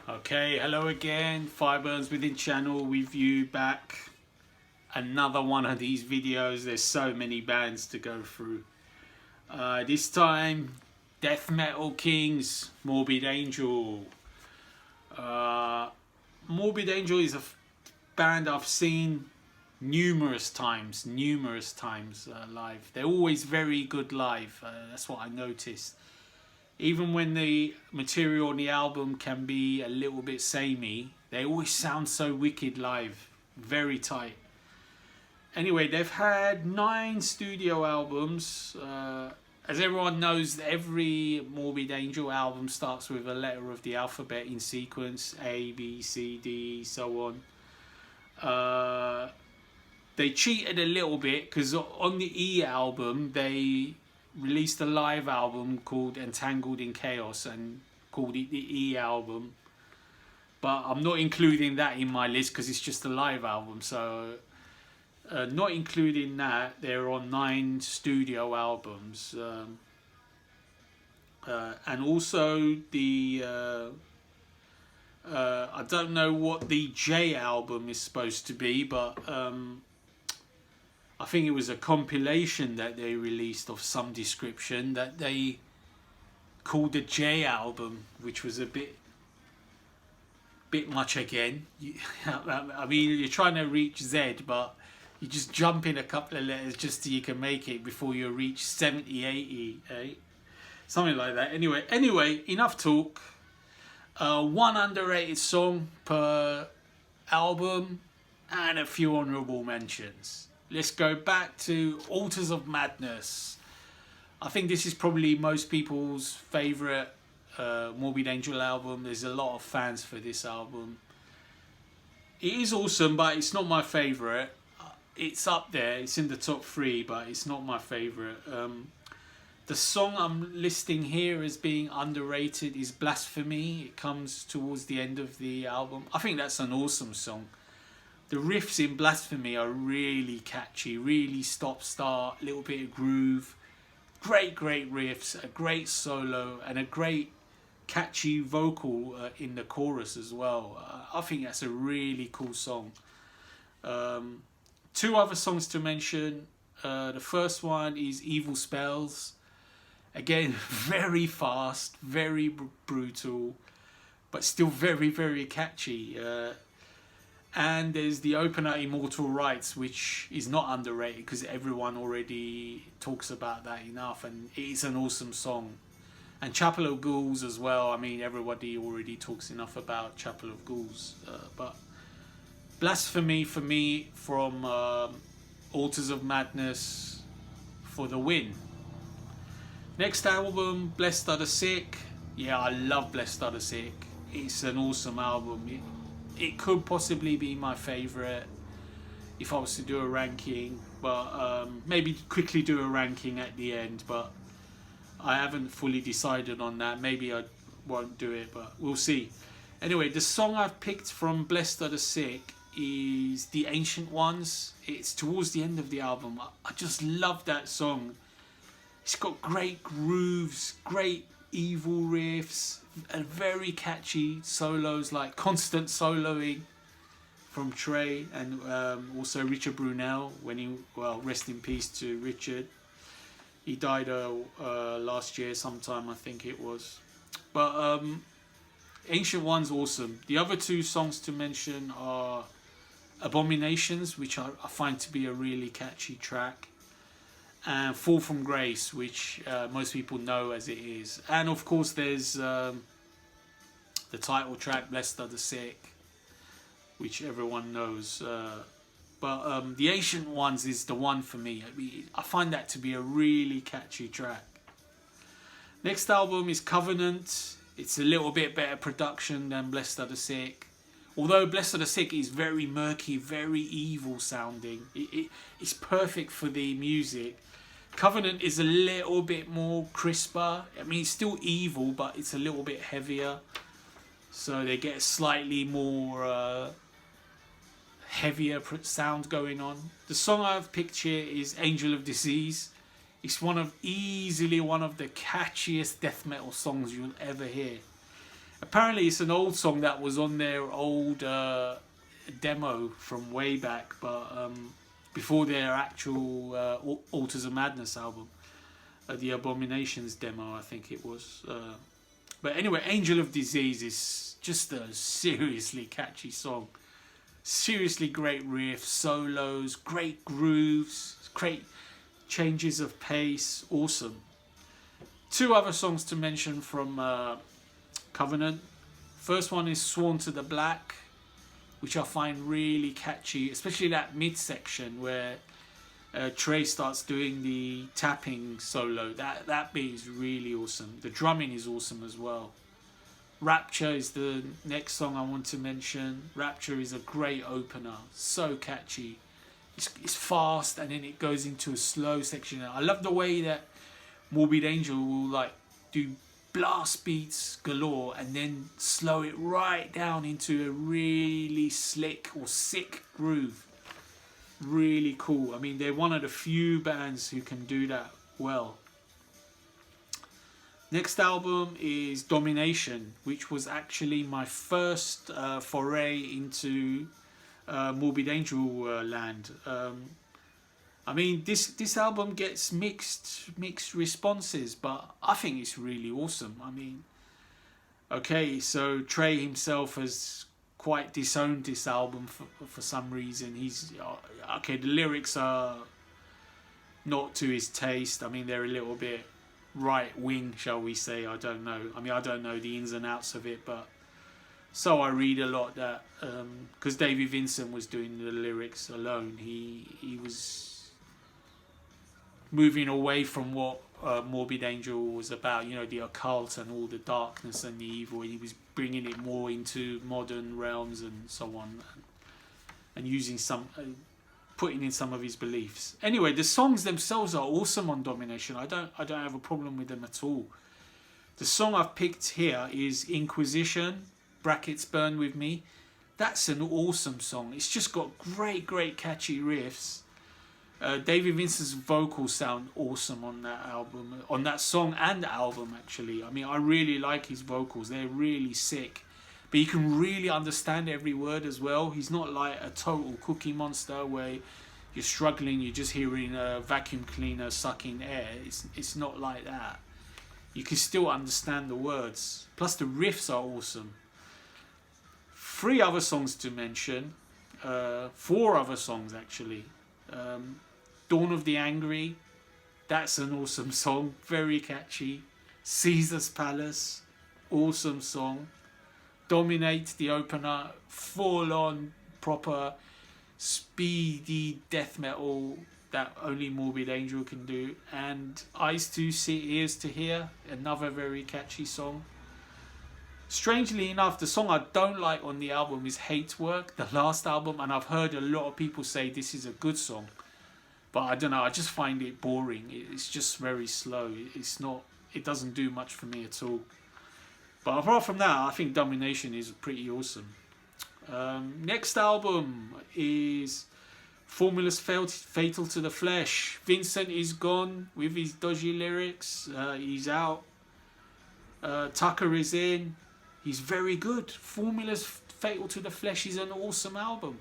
Okay, hello again, Fireburns Within channel with you back. Another one of these videos. There's so many bands to go through. This time, Death Metal Kings, Morbid Angel. Morbid Angel is a band I've seen numerous times live. They're always very good live. That's what I noticed. Even when the material on the album can be a little bit samey, they always sound so wicked live. Very tight. Anyway, they've had 9 studio albums. As everyone knows, every Morbid Angel album starts with a letter of the alphabet in sequence. A, B, C, D, so on. They cheated a little bit because on the E album, they released a live album called Entangled in Chaos and called it the E album, but I'm not including that in my list because it's just a live album. So not including that, they're on 9 studio albums, and also the I don't know what the J album is supposed to be, but I think it was a compilation that they released of some description that they called the J album, which was a bit much again. I mean, you're trying to reach Z, but you just jump in a couple of letters just so you can make it before you reach 70, 80, eh? Something like that. Anyway, enough talk. One underrated song per album and a few honourable mentions. Let's go back to Altars of Madness. I think this is probably most people's favourite Morbid Angel album. There's a lot of fans for this album. It is awesome, but it's not my favourite. It's up there. It's in the top 3, but it's not my favourite. The song I'm listing here as being underrated is Blasphemy. It comes towards the end of the album. I think that's an awesome song. The riffs in Blasphemy are really catchy, really stop-start, little bit of groove. Great riffs, a great solo, and a great catchy vocal in the chorus as well. I think that's a really cool song. 2 other songs to mention. The first one is Evil Spells. Again, very fast, very brutal, but still very catchy. And there's the opener Immortal Rights, which is not underrated because everyone already talks about that enough, and it is an awesome song. And Chapel of Ghouls as well. I mean, everybody already talks enough about Chapel of Ghouls, but Blasphemy for me from Altars of Madness for the win. Next album, Blessed Are the Sick. Yeah, I love Blessed Are the Sick. It's an awesome album. It could possibly be my favourite if I was to do a ranking, but maybe quickly do a ranking at the end, but I haven't fully decided on that. Maybe I won't do it, but we'll see. Anyway, the song I've picked from Blessed Are the Sick is The Ancient Ones. It's towards the end of the album. I just love that song. It's got great grooves, great evil riffs, and very catchy solos, like constant soloing from Trey and also Richard Brunel when he, well, rest in peace to Richard. He died last year sometime, I think it was. But Ancient One's awesome. The other 2 songs to mention are Abominations, which I find to be a really catchy track, and Fall from Grace, which most people know as it is. And of course there's the title track, Blessed Are the Sick, which everyone knows. But The Ancient Ones is the one for me. I mean, I find that to be a really catchy track. Next album is Covenant. It's a little bit better production than Blessed Are the Sick. Although Blessed Are the Sick is very murky, very evil sounding. It's perfect for the music. Covenant is a little bit more crisper. I mean, it's still evil, but it's a little bit heavier. So they get a slightly more heavier sound going on. The song I've picked here is Angel of Disease. It's easily one of the catchiest death metal songs you'll ever hear. Apparently it's an old song that was on their old demo from way back, but before their actual Altars of Madness album, the Abominations demo, I think it was. But anyway, Angel of Disease is just a seriously catchy song. Seriously great riffs, solos, great grooves, great changes of pace, awesome. Two other songs to mention from Covenant. First one is Sworn to the Black, which I find really catchy, especially that midsection where Trey starts doing the tapping solo. That bit is really awesome. The drumming is awesome as well. Rapture is the next song I want to mention. Rapture is a great opener, so catchy. It's fast and then it goes into a slow section. I love the way that Morbid Angel will like do blast beats galore and then slow it right down into a really slick or sick groove. Really cool. I mean, they're one of the few bands who can do that well. Next album is Domination, which was actually my first foray into Morbid Angel land. I mean, this album gets mixed responses, but I think it's really awesome. I mean, okay, so Trey himself has quite disowned this album for some reason. He's okay. The lyrics are not to his taste. I mean, they're a little bit right wing, shall we say? I don't know. I mean, I don't know the ins and outs of it, but so I read a lot that because David Vincent was doing the lyrics alone, he was moving away from what Morbid Angel was about, you know, the occult and all the darkness and the evil. He was bringing it more into modern realms and so on, and using putting in some of his beliefs. Anyway, the songs themselves are awesome on Domination. I don't have a problem with them at all. The song I've picked here is Inquisition (brackets Burn With Me). That's an awesome song. It's just got great catchy riffs. David Vincent's vocals sound awesome on that album, on that song and album actually. I mean, I really like his vocals. They're really sick. But you can really understand every word as well. He's not like a total Cookie Monster where you're struggling, you're just hearing a vacuum cleaner sucking air. It's not like that. You can still understand the words. Plus the riffs are awesome. 3 other songs to mention. 4 other songs actually. Dawn of the Angry. That's an awesome song. Very catchy. Caesar's Palace. Awesome song. Dominate, the opener, full on proper speedy death metal that only Morbid Angel can do. And Eyes to See, Ears to Hear, another very catchy song. Strangely enough, the song I don't like on the album is Hate Work, the last album, and I've heard a lot of people say this is a good song. But I don't know, I just find it boring. It's just very slow. It doesn't do much for me at all. But apart from that, I think Domination is pretty awesome. Next album is Formula's Fatal to the Flesh. Vincent is gone with his dodgy lyrics. He's out. Tucker is in. He's very good. Formula's Fatal to the Flesh is an awesome album.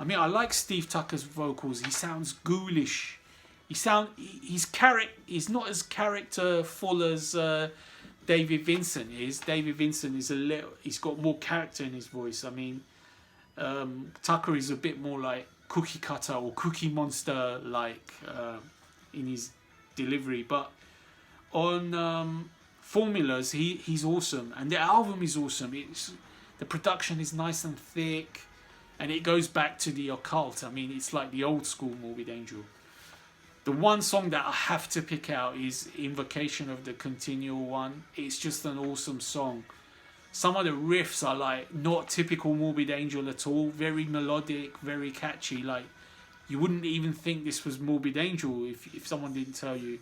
I mean, I like Steve Tucker's vocals. He sounds ghoulish. He's not as characterful as David Vincent is. David Vincent is he's got more character in his voice. I mean, Tucker is a bit more like Cookie Cutter or Cookie Monster like in his delivery. But on Formulas, he's awesome, and the album is awesome. The production is nice and thick, and it goes back to the occult. I mean, it's like the old school Morbid Angel. The one song that I have to pick out is Invocation of the Continual One. It's just an awesome song. Some of the riffs are like not typical Morbid Angel at all. Very melodic, very catchy. Like you wouldn't even think this was Morbid Angel if someone didn't tell you.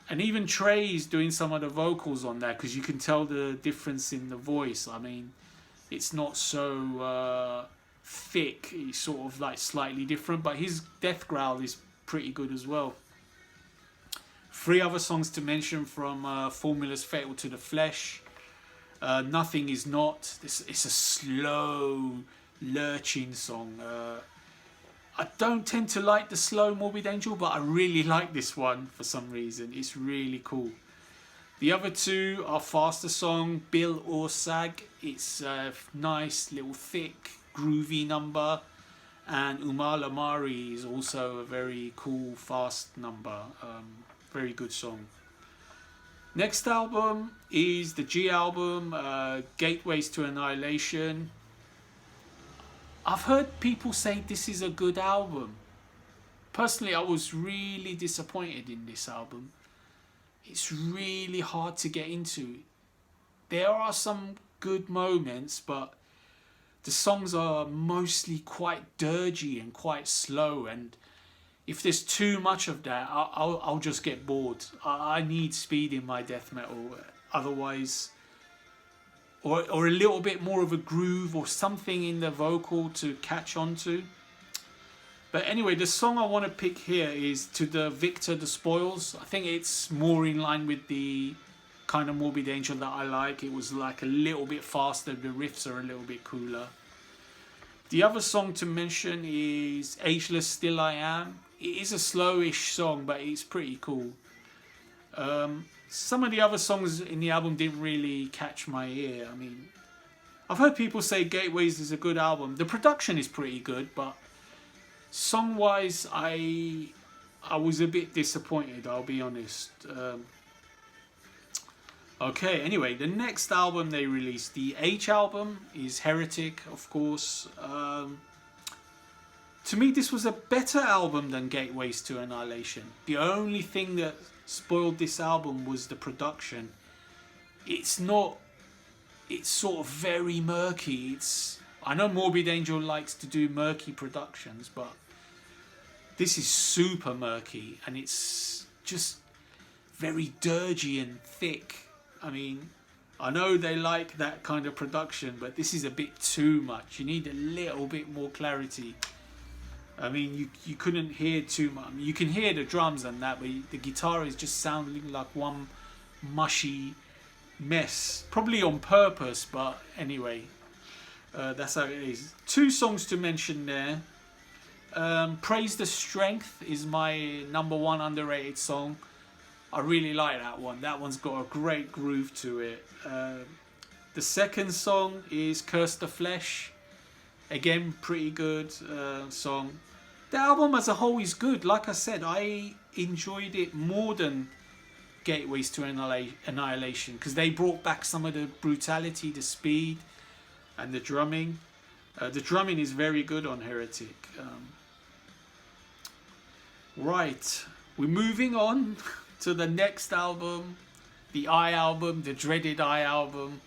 And even Trey is doing some of the vocals on that because you can tell the difference in the voice. I mean, it's not so thick. It's sort of like slightly different, but his death growl is pretty good as well. 3 other songs to mention from Formula's Fatal to the Flesh. Nothing Is Not. It's a slow, lurching song. I don't tend to like the slow Morbid Angel, but I really like this one for some reason. It's really cool. The other two are faster song, Bill or Sag. It's a nice little thick groovy number, and Umala Mari is also a very cool fast number. Very good song. Next album is the G album, Gateways to Annihilation. I've heard people say this is a good album. Personally, I was really disappointed in this album. It's really hard to get into. There are some good moments, but the songs are mostly quite dirgy and quite slow, and if there's too much of that, I'll just get bored. I need speed in my death metal, otherwise, or a little bit more of a groove or something in the vocal to catch on to. But anyway, the song I want to pick here is To the Victor the Spoils. I think it's more in line with the kind of Morbid Angel that I like. It was like a little bit faster, the riffs are a little bit cooler. The other song to mention is Ageless Still I Am. It is a slowish song, but it's pretty cool. Some of the other songs in the album didn't really catch my ear. I mean, I've heard people say Gateways is a good album. The production is pretty good, but song-wise, I was a bit disappointed, I'll be honest. Okay, anyway, the next album they released, the H album, is Heretic, of course. To me, this was a better album than Gateways to Annihilation. The only thing that spoiled this album was the production. It's sort of very murky. I know Morbid Angel likes to do murky productions, but this is super murky, and it's just very dirgy and thick. I mean, I know they like that kind of production, but this is a bit too much. You need a little bit more clarity. I mean, you couldn't hear too much. I mean, you can hear the drums and that, but the guitar is just sounding like one mushy mess. Probably on purpose, but anyway, that's how it is. Two songs to mention there. Praise the Strength is my #1 underrated song. I really like that one. That one's got a great groove to it. The second song is Curse the Flesh. Again, pretty good song. The album as a whole is good. Like I said, I enjoyed it more than Gateways to Annihilation, because they brought back some of the brutality, the speed, and the drumming. The drumming is very good on Heretic. Right, we're moving on to the next album, the I album, the dreaded I album,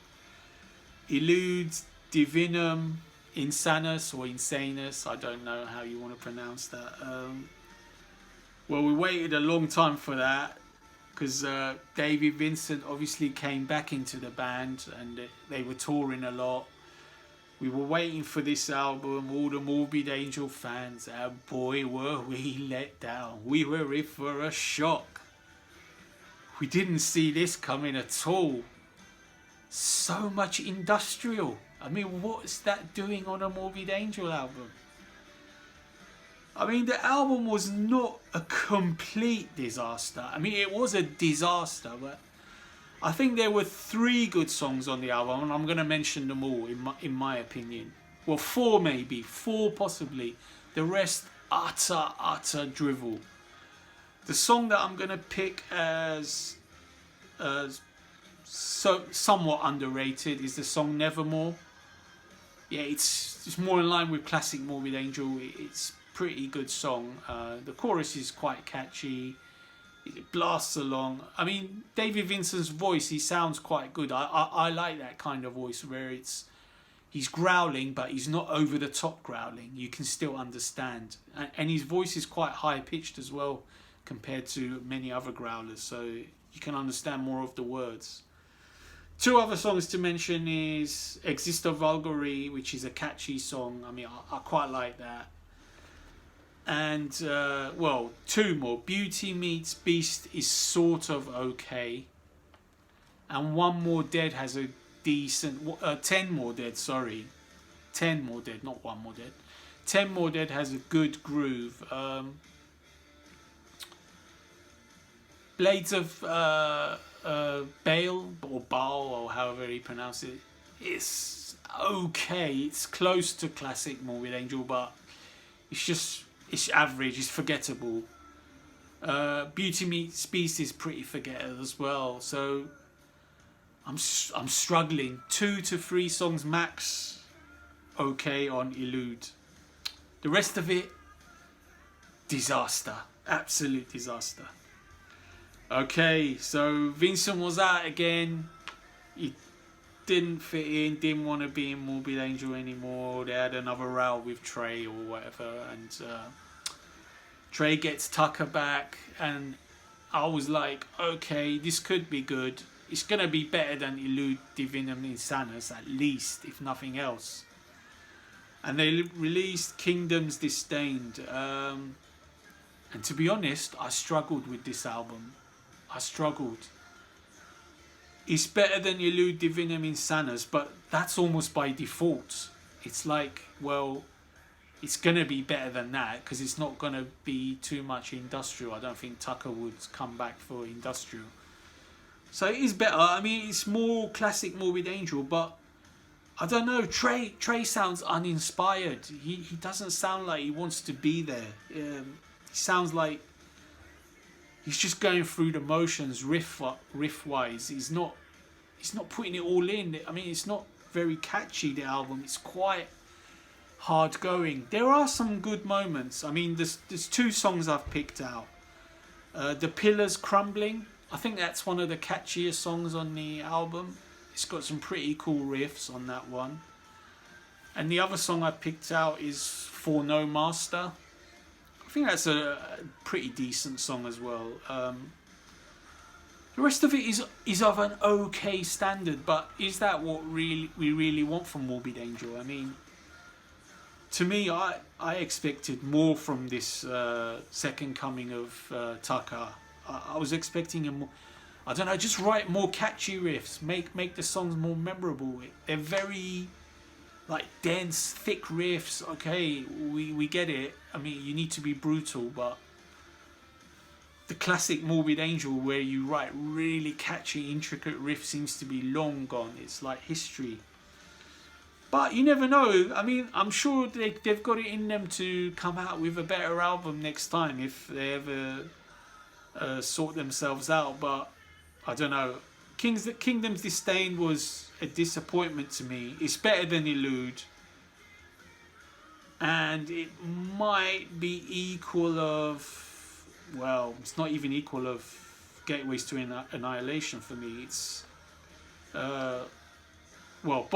Eludes Divinum Insanus or Insanus. I don't know how you want to pronounce that. Well, we waited a long time for that, because David Vincent obviously came back into the band and they were touring a lot. We were waiting for this album, all the Morbid Angel fans, and boy were we let down. We were in for a shock. We didn't see this coming at all. So much industrial. I mean, what's that doing on a Morbid Angel album? I mean, the album was not a complete disaster. I mean, it was a disaster, but I think there were 3 good songs on the album, and I'm going to mention them all in my opinion. Well, 4 maybe, 4 possibly. The rest, utter drivel. The song that I'm going to pick as somewhat underrated is the song Nevermore. Yeah, it's more in line with classic Morbid Angel. It's a pretty good song. The chorus is quite catchy. It blasts along. I mean, David Vincent's voice, he sounds quite good. I like that kind of voice where he's growling, but he's not over the top growling. You can still understand. And his voice is quite high pitched as well compared to many other growlers, so you can understand more of the words. 2 other songs to mention is Existo Vulgari, which is a catchy song. I mean, I quite like that. And, well, 2 more. Beauty Meets Beast is sort of okay. And One More Dead has a decent. 10 More Dead, sorry. 10 More Dead, not 1 More Dead. 10 More Dead has a good groove. Blades of Bale, or Baal, or however you pronounce it, it's okay. It's close to classic Morbid Angel, but it's average. It's forgettable. Beauty Meets Beast is pretty forgettable as well. So I'm struggling. 2 to 3 songs max. Okay on Elude. The rest of it, disaster. Absolute disaster. Okay, so Vincent was out again. He didn't fit in, didn't want to be in Morbid Angel anymore. They had another row with Trey or whatever, and Trey gets Tucker back, and I was like, okay, this could be good. It's going to be better than Elude Divinum Insanus, at least, if nothing else. And they released Kingdoms Disdained. And to be honest, I struggled with this album. I struggled. It's better than Elude Divinum Insanus, but that's almost by default. It's like, well, it's going to be better than that because it's not going to be too much industrial. I don't think Tucker would come back for industrial. So it is better. I mean, it's more classic Morbid Angel, but I don't know. Trey sounds uninspired. He doesn't sound like he wants to be there. He sounds like he's just going through the motions riff wise. He's not putting it all in. I mean, it's not very catchy, the album. It's quite hard going. There are some good moments. I mean, there's 2 songs I've picked out. The Pillars Crumbling. I think that's one of the catchiest songs on the album. It's got some pretty cool riffs on that one. And the other song I picked out is For No Master. I think that's a pretty decent song as well. The rest of it is of an okay standard, but is that what we really want from Morbid Angel? I mean, to me, I expected more from this second coming of Tucker. I was expecting a more, I don't know, just write more catchy riffs, make the songs more memorable. They're very like dense, thick riffs. Okay, we get it. I mean, you need to be brutal, but the classic Morbid Angel where you write really catchy, intricate riffs seems to be long gone. It's like history. But you never know. I mean, I'm sure they've got it in them to come out with a better album next time if they ever sort themselves out. But I don't know. Kingdoms Disdained was a disappointment to me. It's better than Elude, and it might be equal of, well, it's not even equal of Gateways to Annihilation for me. It's well,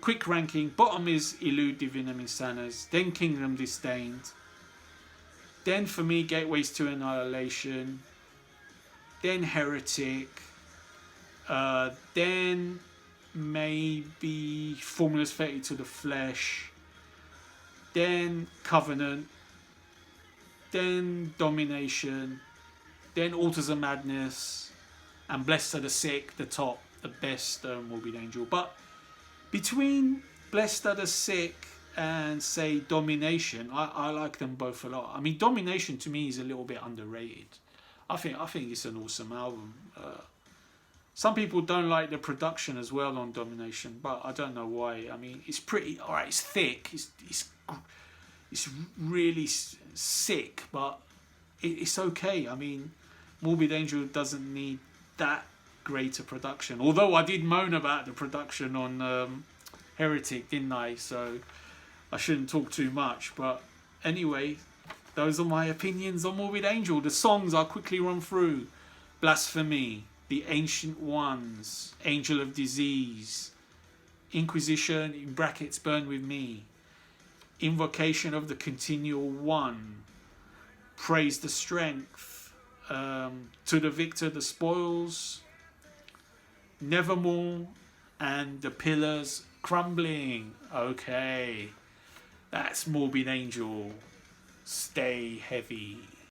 quick ranking. Bottom is Elude Divinum Insanus, then Kingdom Disdained, then for me Gateways to Annihilation, then Heretic, then maybe Formulas Fated to the Flesh, then Covenant, then Domination, then Altars of Madness, and Blessed Are the Sick, the top, the best Morbid Angel. But between Blessed Are the Sick and say Domination, I like them both a lot. I mean, Domination to me is a little bit underrated. I think it's an awesome album. Some people don't like the production as well on Domination, but I don't know why. I mean, it's pretty alright. It's thick. It's really sick, but it's okay. I mean, Morbid Angel doesn't need that greater production. Although I did moan about the production on Heretic, didn't I? So I shouldn't talk too much. But anyway, those are my opinions on Morbid Angel. The songs I'll quickly run through: Blasphemy, The Ancient Ones, Angel of Disease, Inquisition in brackets Burn With Me, Invocation of the Continual One, Praise the Strength, To the Victor the Spoils, Nevermore, and The Pillars Crumbling. Okay, that's Morbid Angel. Stay heavy.